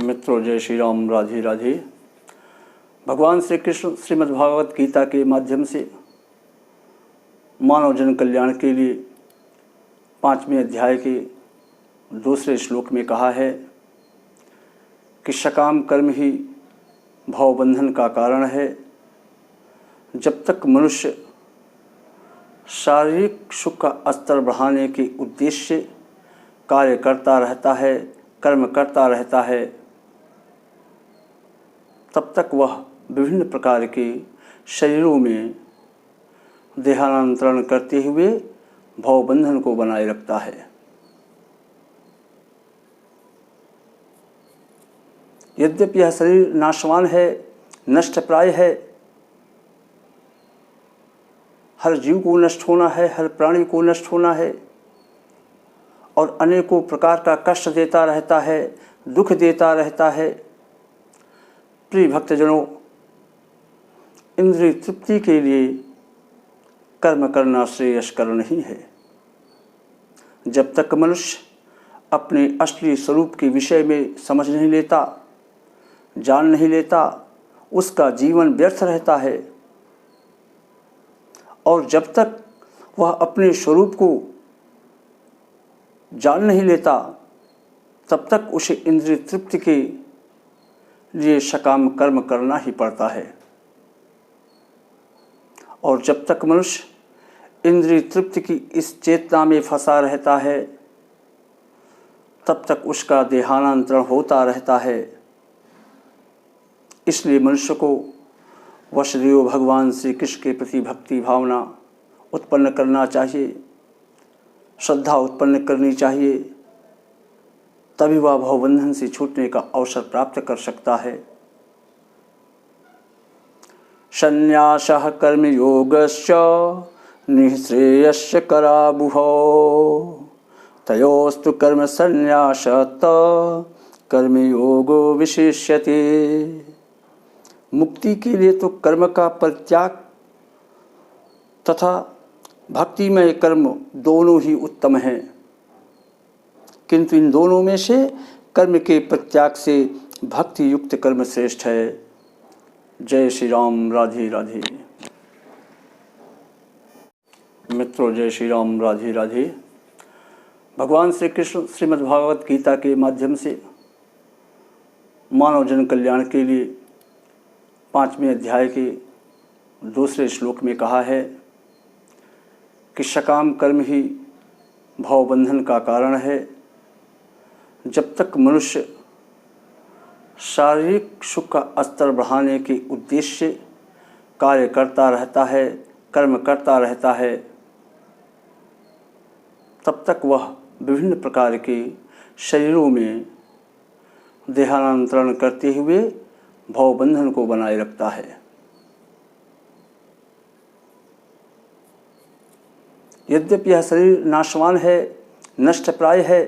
मित्रों, जय श्री राम, राधे राधे। भगवान श्री कृष्ण श्रीमद् भागवत गीता के माध्यम से मानव जन कल्याण के लिए 5वें अध्याय के दूसरे श्लोक में कहा है कि सकाम कर्म ही भवबंधन का कारण है। जब तक मनुष्य शारीरिक सुख का स्तर बढ़ाने के उद्देश्य से कार्य करता रहता है, कर्म करता रहता है, तब तक वह विभिन्न प्रकार के शरीरों में देहांतरण करते हुए भवबंधन को बनाए रखता है। यद्यपि यह शरीर नाशवान है, नष्टप्राय है, हर जीव को नष्ट होना है, हर प्राणी को नष्ट होना है और अनेकों प्रकार का कष्ट देता रहता है, दुख देता रहता है। प्रिय भक्तजनों, इंद्रिय तृप्ति के लिए कर्म करना श्रेयस्कर नहीं है। जब तक मनुष्य अपने असली स्वरूप के विषय में समझ नहीं लेता, जान नहीं लेता, उसका जीवन व्यर्थ रहता है। और जब तक वह अपने स्वरूप को जान नहीं लेता, तब तक उसे इंद्रिय तृप्ति के लिए सकाम कर्म करना ही पड़ता है। और जब तक मनुष्य इंद्रिय तृप्ति की इस चेतना में फंसा रहता है, तब तक उसका देहांतरण होता रहता है। इसलिए मनुष्य को वसुदेव भगवान श्री कृष्ण के प्रति भक्ति भावना उत्पन्न करना चाहिए, श्रद्धा उत्पन्न करनी चाहिए, तभी वह भवबंधन से छूटने का अवसर प्राप्त कर सकता है। संन्यासः कर्मयोगस्य निःश्रेयस्य करावुभौ तयोस्तु कर्म संन्यासत कर्मयोगो विशिष्यते। मुक्ति के लिए तो कर्म का परित्याग तथा भक्तिमय कर्म दोनों ही उत्तम हैं, किंतु इन दोनों में से कर्म के परित्याग से भक्ति युक्त कर्म श्रेष्ठ है। जय श्री राम, राधे राधे। मित्रों, जय श्री राम, राधे राधे। भगवान श्री कृष्ण श्रीमद् भागवत गीता के माध्यम से मानव जन कल्याण के लिए 5वें अध्याय के दूसरे श्लोक में कहा है कि सकाम कर्म ही भवबंधन का कारण है। जब तक मनुष्य शारीरिक सुख का स्तर बढ़ाने के उद्देश्य से कार्य करता रहता है, कर्म करता रहता है, तब तक वह विभिन्न प्रकार के शरीरों में देहांतरण करते हुए भवबंधन को बनाए रखता है। यद्यपि यह शरीर नाशवान है, नष्टप्राय है,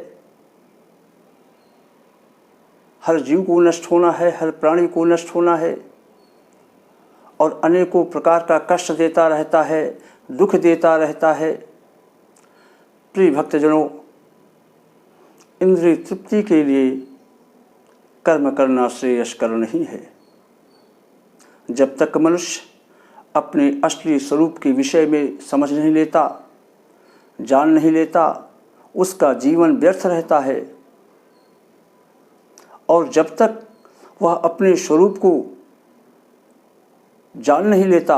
हर जीव को नष्ट होना है, हर प्राणी को नष्ट होना है और अनेकों प्रकार का कष्ट देता रहता है, दुख देता रहता है। प्रिय भक्तजनों, इंद्रिय तृप्ति के लिए कर्म करना श्रेयस्कर नहीं है। जब तक मनुष्य अपने असली स्वरूप के विषय में समझ नहीं लेता, जान नहीं लेता, उसका जीवन व्यर्थ रहता है। और जब तक वह अपने स्वरूप को जान नहीं लेता,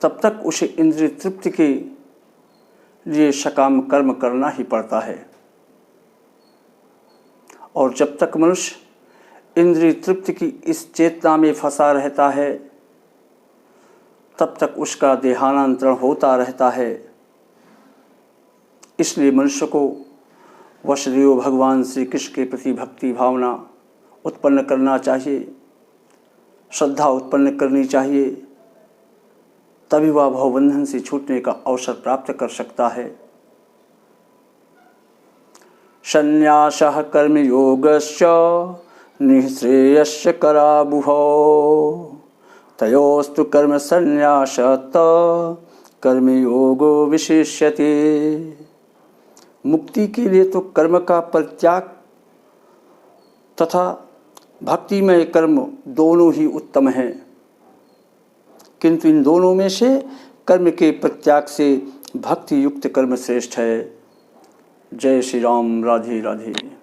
तब तक उसे इंद्रिय तृप्ति के लिए सकाम कर्म करना ही पड़ता है। और जब तक मनुष्य इंद्रिय तृप्ति की इस चेतना में फंसा रहता है, तब तक उसका देहांतरण होता रहता है। इसलिए मनुष्य को वसुदेव भगवान श्री कृष्ण के प्रति भक्ति भावना उत्पन्न करना चाहिए, श्रद्धा उत्पन्न करनी चाहिए, तभी वह भवबंधन से छूटने का अवसर प्राप्त कर सकता है। संन्यासः कर्मयोगस्य निःश्रेयस्य करावुभौ तयोस्तु कर्म संन्यासत कर्मयोगो विशिष्यते। मुक्ति के लिए तो कर्म का परित्याग तथा भक्तिमय कर्म दोनों ही उत्तम हैं, किंतु इन दोनों में से कर्म के प्रत्याग से भक्ति युक्त कर्म श्रेष्ठ है। जय श्री राम। राधे राधे।